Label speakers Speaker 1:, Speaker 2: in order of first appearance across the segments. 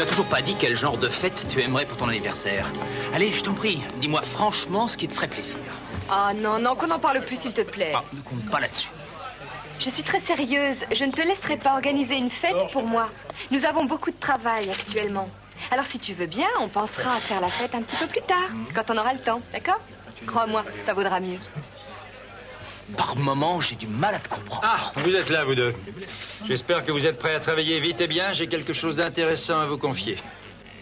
Speaker 1: m'as toujours pas dit quel genre de fête tu aimerais pour ton anniversaire. Allez, je t'en prie, dis-moi franchement ce qui te ferait plaisir.
Speaker 2: Ah non, non, qu'on n'en parle plus, s'il te plaît.
Speaker 1: Ah, ne compte pas là-dessus.
Speaker 2: Je suis très sérieuse. Je ne te laisserai pas organiser une fête pour moi. Nous avons beaucoup de travail actuellement. Alors si tu veux bien, on pensera à faire la fête un petit peu plus tard, quand on aura le temps, d'accord? Crois-moi, ça vaudra mieux.
Speaker 1: Par moments, j'ai du mal à te comprendre.
Speaker 3: Ah, vous êtes là, vous deux. J'espère que vous êtes prêts à travailler vite et bien. J'ai quelque chose d'intéressant à vous confier.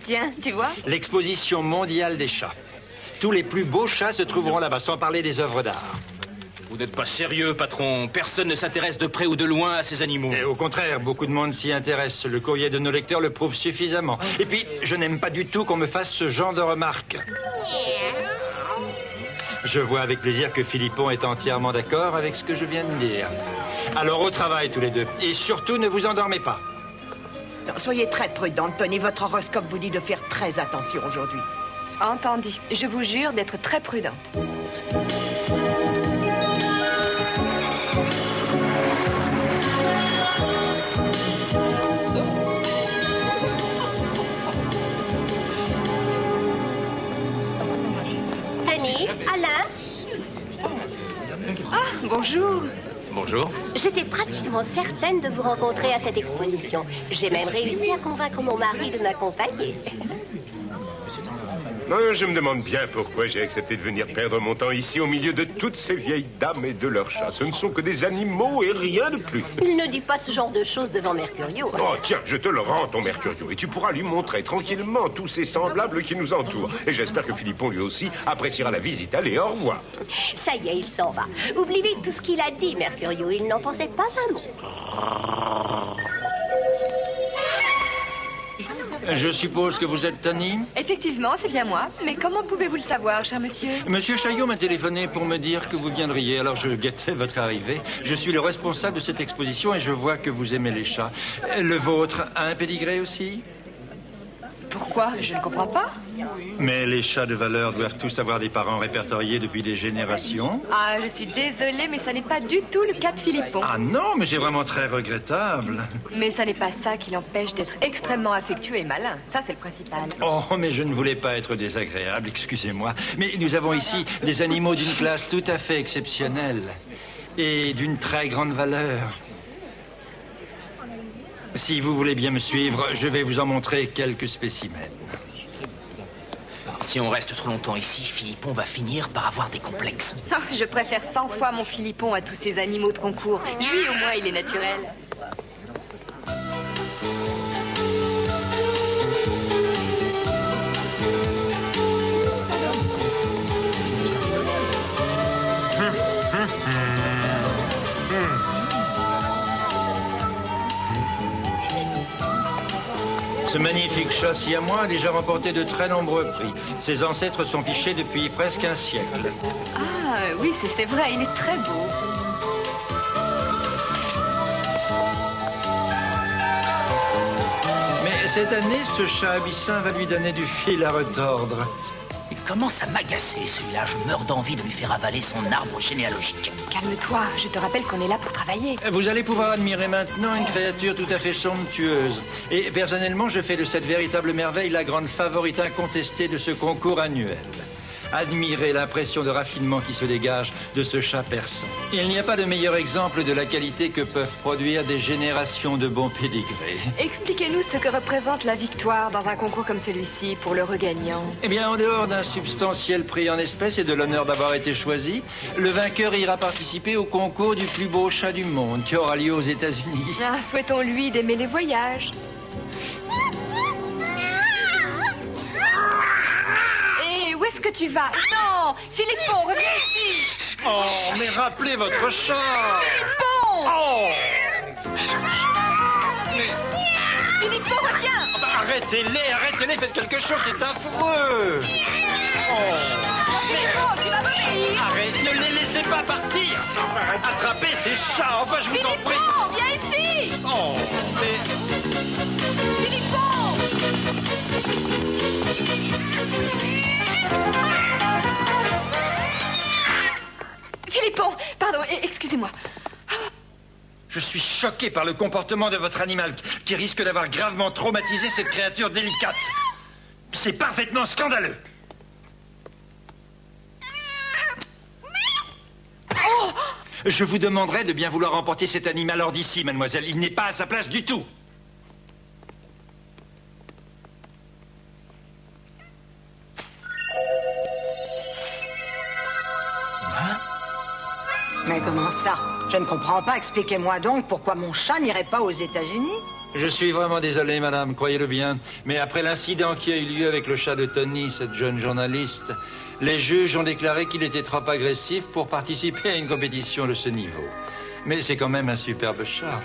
Speaker 2: Tiens, tu vois?
Speaker 3: L'exposition mondiale des chats. Tous les plus beaux chats se trouveront là-bas, sans parler des œuvres d'art.
Speaker 1: Vous n'êtes pas sérieux, patron. Personne ne s'intéresse de près ou de loin à ces animaux.
Speaker 3: Et au contraire, beaucoup de monde s'y intéresse. Le courrier de nos lecteurs le prouve suffisamment. Et puis, je n'aime pas du tout qu'on me fasse ce genre de remarques. Je vois avec plaisir que Philippon est entièrement d'accord avec ce que je viens de dire. Alors au travail tous les deux. Et surtout, ne vous endormez pas.
Speaker 4: Non, soyez très prudente, Tony. Votre horoscope vous dit de faire très attention aujourd'hui.
Speaker 2: Entendu. Je vous jure d'être très prudente.
Speaker 5: Tony, Alain,
Speaker 2: Ah, bonjour.
Speaker 1: Bonjour.
Speaker 5: j'étais pratiquement certaine de vous rencontrer à cette exposition. J'ai même réussi à convaincre mon mari de m'accompagner.
Speaker 6: Je me demande bien pourquoi j'ai accepté de venir perdre mon temps ici au milieu de toutes ces vieilles dames et de leurs chats. Ce ne sont que des animaux et rien de plus.
Speaker 5: Il ne dit pas ce genre de choses devant Mercurio.
Speaker 6: Oh tiens, je te le rends, ton Mercurio, et tu pourras lui montrer tranquillement tous ces semblables qui nous entourent. Et j'espère que Philippon lui aussi appréciera la visite. Allez, au revoir.
Speaker 5: Ça y est, il s'en va. Oublie vite tout ce qu'il a dit, Mercurio. Il n'en pensait pas un mot.
Speaker 3: Je suppose que vous êtes Tony?
Speaker 2: Effectivement, c'est bien moi. Mais comment pouvez-vous le savoir, cher monsieur?
Speaker 3: Monsieur Chaillot m'a téléphoné pour me dire que vous viendriez, alors je guettais votre arrivée. Je suis le responsable de cette exposition et je vois que vous aimez les chats. Le vôtre a un pédigré aussi?
Speaker 2: Pourquoi? Je ne comprends pas.
Speaker 3: Mais les chats de valeur doivent tous avoir des parents répertoriés depuis des générations.
Speaker 2: Ah, je suis désolée, mais ça n'est pas du tout le cas de Philippon.
Speaker 3: Ah non, mais c'est vraiment très regrettable.
Speaker 2: Mais ça n'est pas ça qui l'empêche d'être extrêmement affectueux et malin. Ça, c'est le principal.
Speaker 3: Oh, mais je ne voulais pas être désagréable, excusez-moi. Mais nous avons ici des animaux d'une classe tout à fait exceptionnelle et d'une très grande valeur. Si vous voulez bien me suivre, je vais vous en montrer quelques spécimens.
Speaker 1: Si on reste trop longtemps ici, Philippon va finir par avoir des complexes.
Speaker 2: Ah, je préfère 100 fois mon Philippon à tous ces animaux de concours. Lui, au moins, il est naturel.
Speaker 3: Ce magnifique chat siamois a déjà remporté de très nombreux prix. Ses ancêtres sont fichés depuis presque un siècle.
Speaker 2: Ah, oui, c'est vrai, il est très beau.
Speaker 3: Mais cette année, ce chat abyssin va lui donner du fil à retordre.
Speaker 1: Il commence à m'agacer, celui-là. Je meurs d'envie de lui faire avaler son arbre généalogique.
Speaker 2: Calme-toi, je te rappelle qu'on est là pour travailler.
Speaker 3: Vous allez pouvoir admirer maintenant une créature tout à fait somptueuse. Et personnellement, je fais de cette véritable merveille la grande favorite incontestée de ce concours annuel. Admirez l'impression de raffinement qui se dégage de ce chat persan. Il n'y a pas de meilleur exemple de la qualité que peuvent produire des générations de bons pédigrés.
Speaker 2: Expliquez-nous ce que représente la victoire dans un concours comme celui-ci pour le regagnant.
Speaker 3: Eh bien, en dehors d'un substantiel prix en espèces et de l'honneur d'avoir été choisi, le vainqueur ira participer au concours du plus beau chat du monde qui aura lieu aux États-Unis.
Speaker 2: Ah, souhaitons-lui d'aimer les voyages. Et où est-ce que tu vas? Non, Philippon, reviens ici.
Speaker 3: Oh, mais rappelez votre chat!
Speaker 2: Philippon!
Speaker 3: Oh!
Speaker 2: Philippon, reviens!
Speaker 3: Arrêtez-les, faites quelque chose, c'est affreux! Oh!
Speaker 2: Philippon, tu vas m'obéir!
Speaker 3: Arrête, ne les laissez pas partir! Attrapez ces chats, enfin je vous en prie!
Speaker 2: Philippon, viens ici!
Speaker 3: Oh, mais...
Speaker 2: Philippon, pardon, excusez-moi.
Speaker 3: Je suis choqué par le comportement de votre animal qui risque d'avoir gravement traumatisé cette créature délicate. C'est parfaitement scandaleux. Oh! Je vous demanderai de bien vouloir emporter cet animal hors d'ici, mademoiselle. Il n'est pas à sa place du tout.
Speaker 4: Mais comment ça? Je ne comprends pas. Expliquez-moi donc pourquoi mon chat n'irait pas aux États-Unis.
Speaker 3: Je suis vraiment désolé, madame, croyez-le bien. Mais après l'incident qui a eu lieu avec le chat de Tony, cette jeune journaliste, les juges ont déclaré qu'il était trop agressif pour participer à une compétition de ce niveau. Mais c'est quand même un superbe chat.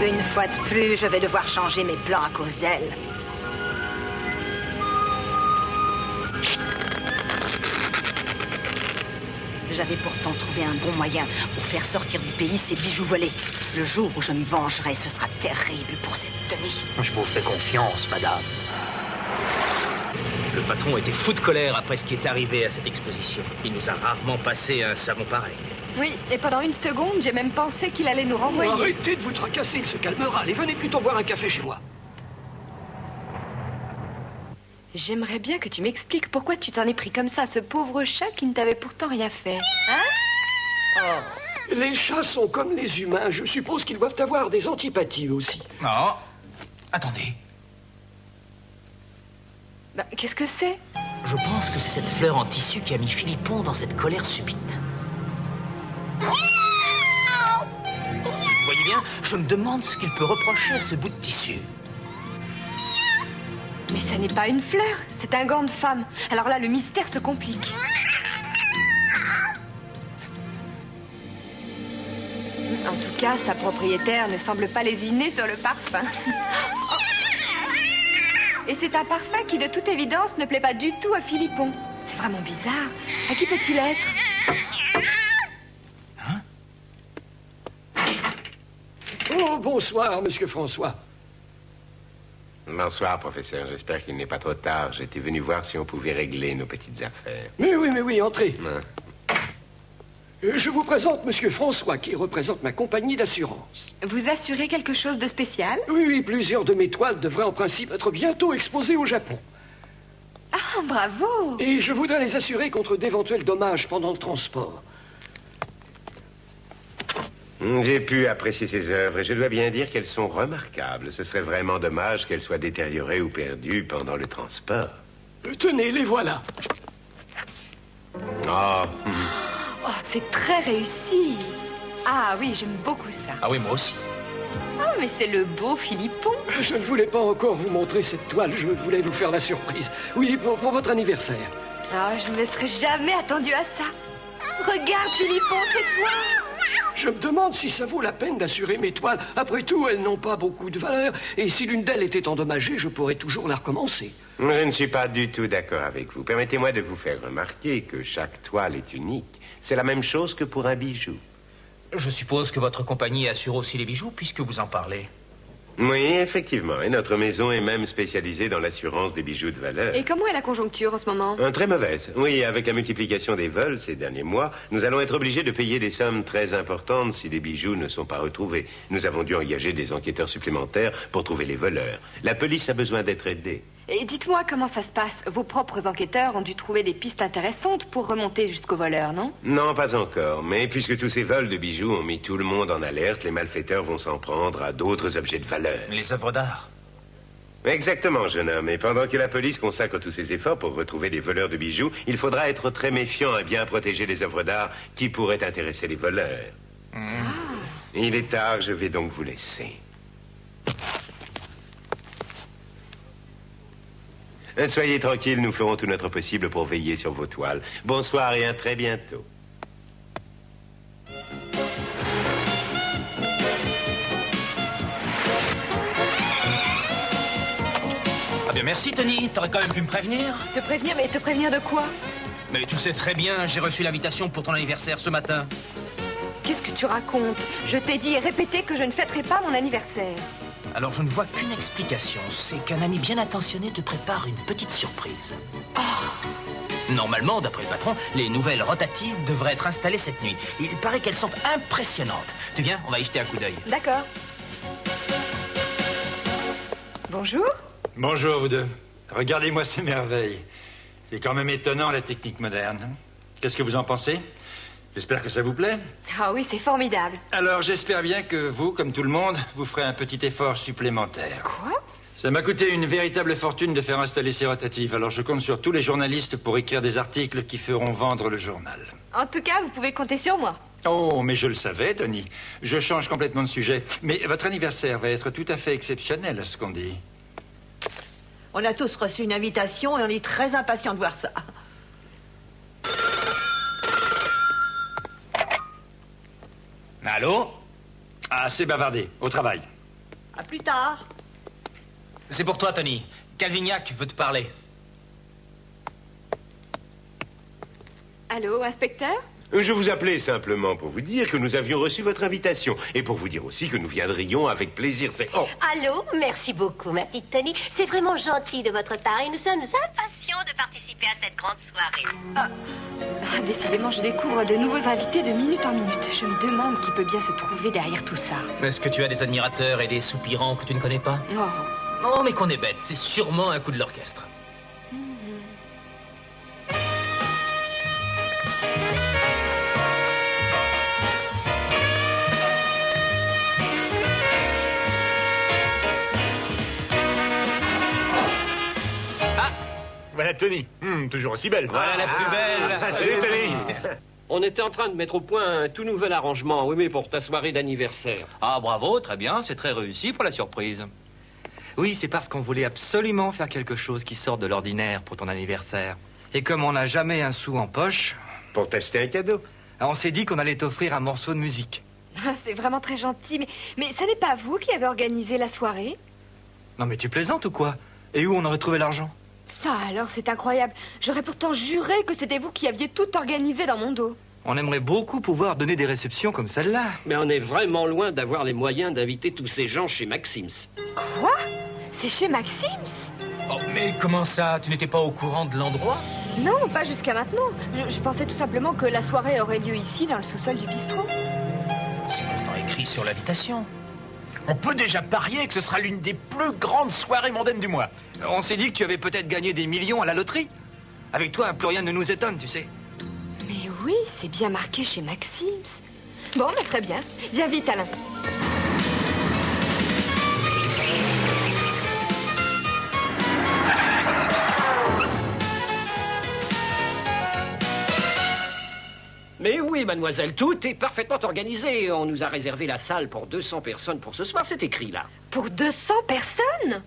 Speaker 4: Une fois de plus, je vais devoir changer mes plans à cause d'elle. J'avais pourtant trouvé un bon moyen pour faire sortir du pays ces bijoux volés. Le jour où je me vengerai, ce sera terrible pour cette Tony.
Speaker 1: Je vous fais confiance, madame. Le patron était fou de colère après ce qui est arrivé à cette exposition. Il nous a rarement passé un savon pareil.
Speaker 2: Oui, et pendant une seconde, j'ai même pensé qu'il allait nous renvoyer.
Speaker 7: Arrêtez de vous tracasser, il se calmera. Allez, venez plutôt boire un café chez moi.
Speaker 2: J'aimerais bien que tu m'expliques pourquoi tu t'en es pris comme ça à ce pauvre chat qui ne t'avait pourtant rien fait. Hein?
Speaker 7: Oh. Les chats sont comme les humains. Je suppose qu'ils doivent avoir des antipathies aussi.
Speaker 1: Non. Attendez.
Speaker 2: Bah, qu'est-ce que c'est?
Speaker 1: Je pense que c'est cette fleur en tissu qui a mis Philippon dans cette colère subite. Vous voyez bien, je me demande ce qu'il peut reprocher à ce bout de tissu.
Speaker 2: Mais ça n'est pas une fleur, c'est un gant de femme. Alors là, le mystère se complique. En tout cas, sa propriétaire ne semble pas lésiner sur le parfum. Et c'est un parfum qui, de toute évidence, ne plaît pas du tout à Philippon. C'est vraiment bizarre. À qui peut-il être?
Speaker 7: Oh, bonsoir, monsieur François.
Speaker 6: Bonsoir, professeur. J'espère qu'il n'est pas trop tard. J'étais venu voir si on pouvait régler nos petites affaires.
Speaker 7: Mais oui, entrez.
Speaker 6: Hein?
Speaker 7: Je vous présente monsieur François, qui représente ma compagnie d'assurance.
Speaker 2: Vous assurez quelque chose de spécial?
Speaker 7: Oui, plusieurs de mes toiles devraient en principe être bientôt exposées au Japon.
Speaker 2: Ah, bravo!
Speaker 7: Et je voudrais les assurer contre d'éventuels dommages pendant le transport.
Speaker 6: J'ai pu apprécier ces œuvres et je dois bien dire qu'elles sont remarquables. Ce serait vraiment dommage qu'elles soient détériorées ou perdues pendant le transport.
Speaker 7: Tenez, les voilà.
Speaker 6: Oh.
Speaker 2: Oh, c'est très réussi. Ah oui, j'aime beaucoup ça.
Speaker 1: Ah oui, moi aussi.
Speaker 2: Oh, mais c'est le beau Philippon.
Speaker 7: Je ne voulais pas encore vous montrer cette toile. Je voulais vous faire la surprise. Oui, pour votre anniversaire.
Speaker 2: Ah, je ne me serais jamais attendu à ça. Regarde, Philippon, c'est toi.
Speaker 7: Je me demande si ça vaut la peine d'assurer mes toiles. Après tout, elles n'ont pas beaucoup de valeur. Et si l'une d'elles était endommagée, je pourrais toujours la recommencer.
Speaker 6: Je ne suis pas du tout d'accord avec vous. Permettez-moi de vous faire remarquer que chaque toile est unique. C'est la même chose que pour un bijou.
Speaker 1: Je suppose que votre compagnie assure aussi les bijoux, puisque vous en parlez.
Speaker 6: Oui, effectivement. Et notre maison est même spécialisée dans l'assurance des bijoux de valeur.
Speaker 2: Et comment est la conjoncture en ce moment?
Speaker 6: Très mauvaise. Oui, avec la multiplication des vols ces derniers mois, nous allons être obligés de payer des sommes très importantes si les bijoux ne sont pas retrouvés. Nous avons dû engager des enquêteurs supplémentaires pour trouver les voleurs. La police a besoin d'être aidée.
Speaker 2: Et dites-moi comment ça se passe. Vos propres enquêteurs ont dû trouver des pistes intéressantes pour remonter jusqu'au voleur, non?
Speaker 6: Non, pas encore. Mais puisque tous ces vols de bijoux ont mis tout le monde en alerte, les malfaiteurs vont s'en prendre à d'autres objets de valeur.
Speaker 1: Les œuvres d'art.
Speaker 6: Exactement, jeune homme. Et pendant que la police consacre tous ses efforts pour retrouver les voleurs de bijoux, il faudra être très méfiant et bien protéger les œuvres d'art qui pourraient intéresser les voleurs. Il est tard, je vais donc vous laisser. Soyez tranquille, nous ferons tout notre possible pour veiller sur vos toiles. Bonsoir et à très bientôt.
Speaker 1: Ah bien merci, Tony. T'aurais quand même pu me prévenir.
Speaker 2: Te prévenir, mais te prévenir de quoi?
Speaker 1: Mais tu sais très bien, j'ai reçu l'invitation pour ton anniversaire ce matin.
Speaker 2: Qu'est-ce que tu racontes? Je t'ai dit et répété que je ne fêterai pas mon anniversaire.
Speaker 1: Alors je ne vois qu'une explication. C'est qu'un ami bien intentionné te prépare une petite surprise. Normalement, d'après le patron, les nouvelles rotatives devraient être installées cette nuit. Il paraît qu'elles sont impressionnantes. Tu viens, on va y jeter un coup d'œil.
Speaker 2: D'accord. Bonjour.
Speaker 3: Bonjour, vous deux. Regardez-moi ces merveilles. C'est quand même étonnant, la technique moderne. Qu'est-ce que vous en pensez? J'espère que ça vous plaît.
Speaker 2: Ah oui, c'est formidable.
Speaker 3: Alors, j'espère bien que vous, comme tout le monde, vous ferez un petit effort supplémentaire.
Speaker 2: Quoi?
Speaker 3: Ça m'a coûté une véritable fortune de faire installer ces rotatives. Alors, je compte sur tous les journalistes pour écrire des articles qui feront vendre le journal.
Speaker 2: En tout cas, vous pouvez compter sur moi.
Speaker 3: Oh, mais je le savais, Tony. Je change complètement de sujet. Mais votre anniversaire va être tout à fait exceptionnel, à ce qu'on dit.
Speaker 4: On a tous reçu une invitation et on est très impatients de voir ça.
Speaker 1: Allô?
Speaker 3: Assez bavardé. Au travail.
Speaker 4: À plus tard.
Speaker 1: C'est pour toi, Tony. Calvignac veut te parler.
Speaker 2: Allô, inspecteur?
Speaker 6: Je vous appelais simplement pour vous dire que nous avions reçu votre invitation. Et pour vous dire aussi que nous viendrions avec plaisir. C'est... Oh.
Speaker 5: Allô, merci beaucoup, ma petite Tony. C'est vraiment gentil de votre part et nous sommes impatients de participer à cette grande soirée.
Speaker 2: Décidément, je découvre de nouveaux invités de minute en minute. Je me demande qui peut bien se trouver derrière tout ça.
Speaker 1: Est-ce que tu as des admirateurs et des soupirants que tu ne connais pas?
Speaker 2: Oh.
Speaker 1: Oh, mais qu'on est bête. C'est sûrement un coup de l'orchestre.
Speaker 8: Voilà Tony. Toujours aussi belle.
Speaker 1: Voilà la plus belle.
Speaker 8: Salut Tony.
Speaker 7: On était en train de mettre au point un tout nouvel arrangement, oui, mais pour ta soirée d'anniversaire.
Speaker 1: Ah, bravo, très bien. C'est très réussi pour la surprise.
Speaker 9: Oui, c'est parce qu'on voulait absolument faire quelque chose qui sort de l'ordinaire pour ton anniversaire. Et comme on n'a jamais un sou en poche...
Speaker 6: Pour t'acheter un cadeau.
Speaker 9: On s'est dit qu'on allait t'offrir un morceau de musique.
Speaker 2: C'est vraiment très gentil, mais ce n'est pas vous qui avez organisé la soirée?
Speaker 9: Non mais tu plaisantes ou quoi? Et où on aurait trouvé l'argent?
Speaker 2: Ça alors, c'est incroyable. J'aurais pourtant juré que c'était vous qui aviez tout organisé dans mon dos.
Speaker 9: On aimerait beaucoup pouvoir donner des réceptions comme celle-là.
Speaker 7: Mais on est vraiment loin d'avoir les moyens d'inviter tous ces gens chez Maxim's.
Speaker 2: Quoi? C'est chez Maxim's?
Speaker 1: Oh, mais comment ça? Tu n'étais pas au courant de l'endroit?
Speaker 2: Non, pas jusqu'à maintenant. Je pensais tout simplement que la soirée aurait lieu ici, dans le sous-sol du bistrot.
Speaker 1: C'est pourtant écrit sur l'invitation. On peut déjà parier que ce sera l'une des plus grandes soirées mondaines du mois.
Speaker 9: On s'est dit que tu avais peut-être gagné des millions à la loterie. Avec toi, plus rien ne nous étonne, tu sais.
Speaker 2: Mais oui, c'est bien marqué chez Maxim's. Bon, mais très bien. Viens vite, Alain.
Speaker 7: Mais oui, mademoiselle, tout est parfaitement organisé. On nous a réservé la salle pour 200 personnes pour ce soir, c'est écrit là.
Speaker 2: Pour 200 personnes?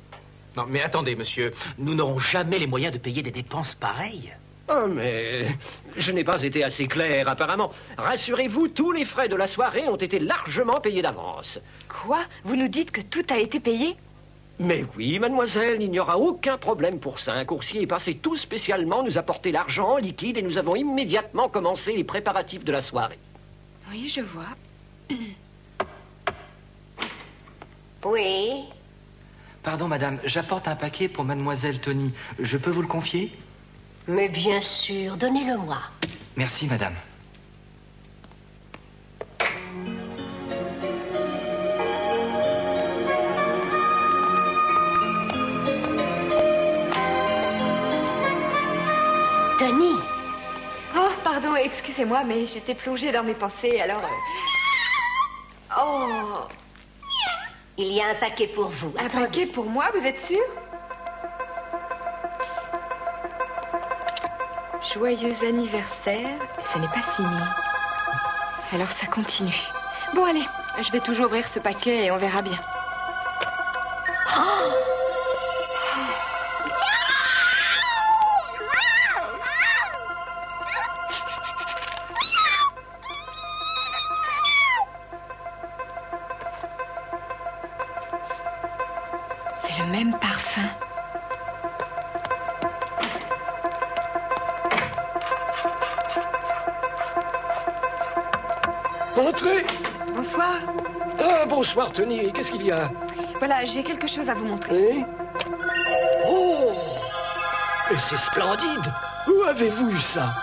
Speaker 1: Non, mais attendez, monsieur. Nous n'aurons jamais les moyens de payer des dépenses pareilles.
Speaker 7: Oh, mais je n'ai pas été assez clair, apparemment. Rassurez-vous, tous les frais de la soirée ont été largement payés d'avance.
Speaker 2: Quoi? Vous nous dites que tout a été payé?
Speaker 7: Mais oui, mademoiselle, il n'y aura aucun problème pour ça. Un coursier est passé tout spécialement nous apporter l'argent en liquide et nous avons immédiatement commencé les préparatifs de la soirée.
Speaker 2: Oui, je vois.
Speaker 5: Oui.
Speaker 9: Pardon, madame, j'apporte un paquet pour mademoiselle Tony. Je peux vous le confier?
Speaker 5: Mais bien sûr, donnez-le-moi.
Speaker 9: Merci, madame.
Speaker 5: Tony.
Speaker 2: Oh, pardon, excusez-moi, mais j'étais plongée dans mes pensées, alors... Oh,
Speaker 5: Il y a un paquet pour vous.
Speaker 2: un
Speaker 5: Attendez.
Speaker 2: paquet pour moi, vous êtes sûr? Joyeux anniversaire, mais ce n'est pas signé. Alors ça continue. Bon, allez, je vais toujours ouvrir ce paquet et on verra bien. C'est le même parfum.
Speaker 7: Entrez.
Speaker 2: Bonsoir.
Speaker 7: Ah, bonsoir, Tony. Qu'est-ce qu'il y a?
Speaker 2: Voilà, j'ai quelque chose à vous montrer.
Speaker 7: Oui. Oh! Mais c'est splendide! Où avez-vous eu ça?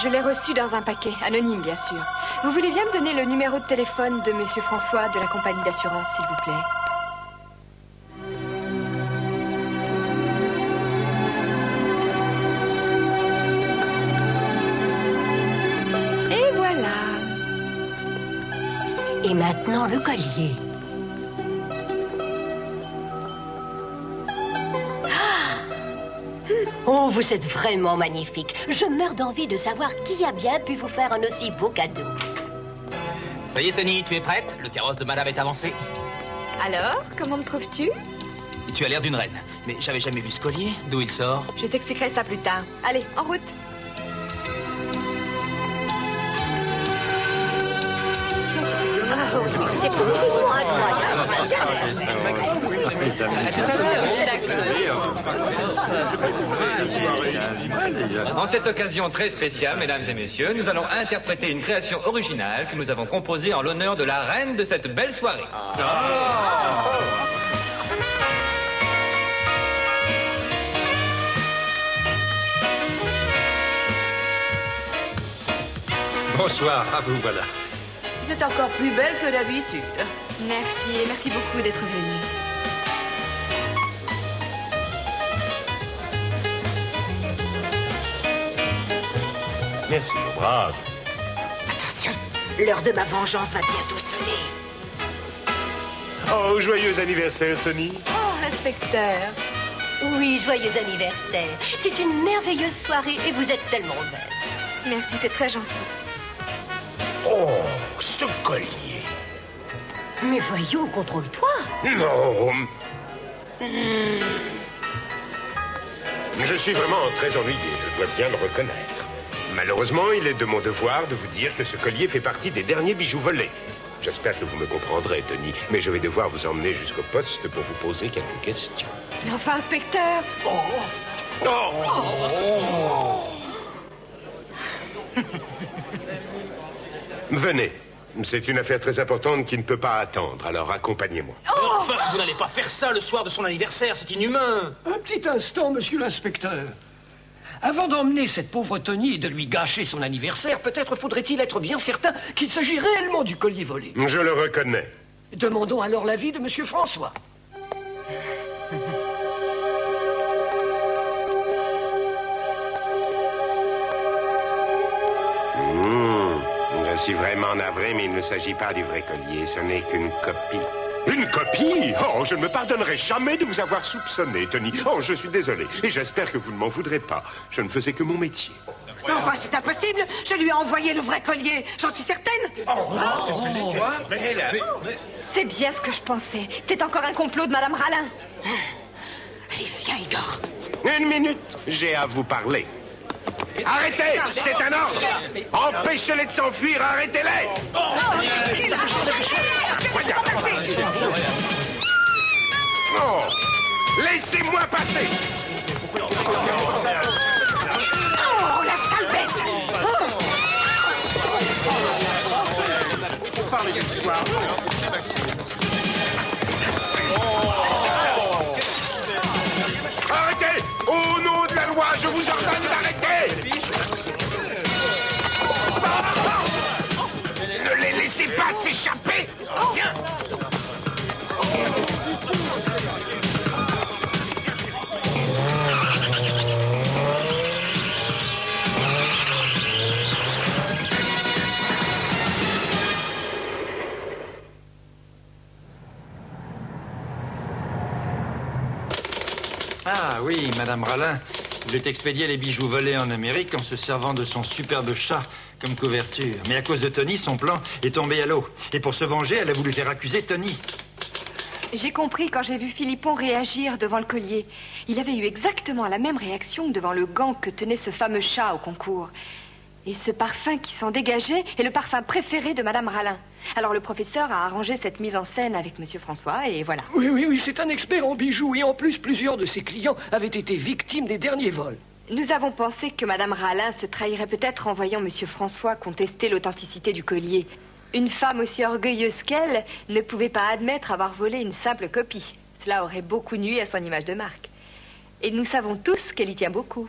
Speaker 2: Je l'ai reçu dans un paquet, anonyme bien sûr. Vous voulez bien me donner le numéro de téléphone de Monsieur François de la compagnie d'assurance, s'il vous plaît? Et voilà.
Speaker 5: Et maintenant, le collier. Oh, vous êtes vraiment magnifique. Je meurs d'envie de savoir qui a bien pu vous faire un aussi beau cadeau.
Speaker 1: Ça y est, Tony, tu es prête? Le carrosse de madame est avancé.
Speaker 2: Alors, comment me trouves-tu?
Speaker 1: Tu as l'air d'une reine. Mais j'avais jamais vu ce collier. D'où il sort?
Speaker 2: Je t'expliquerai ça plus tard. Allez, en route.
Speaker 5: Ah oui, c'est absolument incroyable.
Speaker 9: En cette occasion très spéciale, mesdames et messieurs, nous allons interpréter une création originale que nous avons composée en l'honneur de la reine de cette belle soirée.
Speaker 3: Bonsoir, à vous, voilà.
Speaker 10: Vous êtes encore plus belle que d'habitude.
Speaker 2: Merci, et merci beaucoup d'être venu.
Speaker 6: Merci, brave.
Speaker 4: Attention, l'heure de ma vengeance va bientôt sonner.
Speaker 6: Oh, joyeux anniversaire, Tony.
Speaker 2: Oh, inspecteur.
Speaker 5: Oui, joyeux anniversaire. C'est une merveilleuse soirée et vous êtes tellement belle.
Speaker 2: Merci, c'est très gentil.
Speaker 6: Oh, ce collier.
Speaker 5: Mais voyons, contrôle-toi.
Speaker 6: Non. Je suis vraiment très ennuyé, je dois bien le reconnaître. Malheureusement, il est de mon devoir de vous dire que ce collier fait partie des derniers bijoux volés. J'espère que vous me comprendrez, Tony, mais je vais devoir vous emmener jusqu'au poste pour vous poser quelques questions.
Speaker 2: Mais enfin, inspecteur.
Speaker 6: Venez. C'est une affaire très importante qui ne peut pas attendre, alors accompagnez-moi.
Speaker 1: Enfin, vous n'allez pas faire ça le soir de son anniversaire, c'est inhumain.
Speaker 7: Un petit instant, monsieur l'inspecteur. Avant d'emmener cette pauvre Tony et de lui gâcher son anniversaire, peut-être faudrait-il être bien certain qu'il s'agit réellement du collier volé.
Speaker 6: Je le reconnais.
Speaker 7: Demandons alors l'avis de monsieur François.
Speaker 6: Je suis vraiment navré, mais il ne s'agit pas du vrai collier. Ce n'est qu'une copie. Une copie? Oh, je ne me pardonnerai jamais de vous avoir soupçonné, Tony. Oh, je suis désolé. Et j'espère que vous ne m'en voudrez pas. Je ne faisais que mon métier.
Speaker 10: Enfin, c'est impossible. Je lui ai envoyé le vrai collier. J'en suis certaine.
Speaker 2: C'est bien ce que je pensais. C'est encore un complot de Madame Rallin.
Speaker 4: Allez, viens, Igor.
Speaker 6: Une minute, j'ai à vous parler. Arrêtez! C'est un ordre! Empêchez-les de s'enfuir, arrêtez-les! Oh! Laissez-moi passer!
Speaker 10: Oh, la sale bête.
Speaker 6: Arrêtez! Au nom de la loi, je vous ordonne d'arrêter! Ne les laissez pas s'échapper! Viens!
Speaker 3: Ah oui, Madame Rallin voulait expédier les bijoux volés en Amérique en se servant de son superbe chat comme couverture. Mais à cause de Tony, son plan est tombé à l'eau. Et pour se venger, elle a voulu faire accuser Tony.
Speaker 2: J'ai compris quand j'ai vu Philippon réagir devant le collier. Il avait eu exactement la même réaction devant le gant que tenait ce fameux chat au concours. Et ce parfum qui s'en dégageait est le parfum préféré de Madame Rallin. Alors le professeur a arrangé cette mise en scène avec Monsieur François et voilà.
Speaker 7: Oui, c'est un expert en bijoux et en plus plusieurs de ses clients avaient été victimes des derniers vols.
Speaker 2: Nous avons pensé que Madame Rallin se trahirait peut-être en voyant Monsieur François contester l'authenticité du collier. Une femme aussi orgueilleuse qu'elle ne pouvait pas admettre avoir volé une simple copie. Cela aurait beaucoup nui à son image de marque. Et nous savons tous qu'elle y tient beaucoup.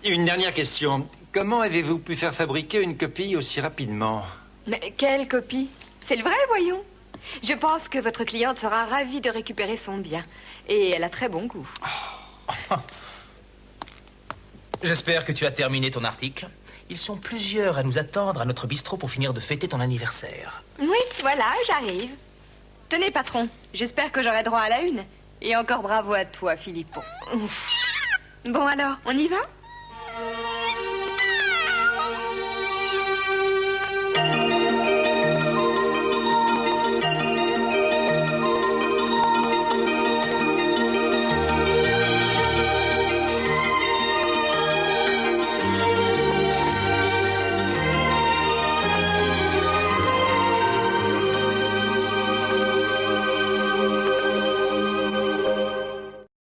Speaker 3: Une dernière question. Comment avez-vous pu faire fabriquer une copie aussi rapidement?
Speaker 2: Mais quelle copie? C'est le vrai, voyons. Je pense que votre cliente sera ravie de récupérer son bien. Et elle a très bon goût.
Speaker 1: J'espère que tu as terminé ton article. Ils sont plusieurs à nous attendre à notre bistrot pour finir de fêter ton anniversaire.
Speaker 2: Oui, voilà, j'arrive. Tenez, patron, j'espère que j'aurai droit à la une. Et encore bravo à toi, Philippon. Bon alors, on y va?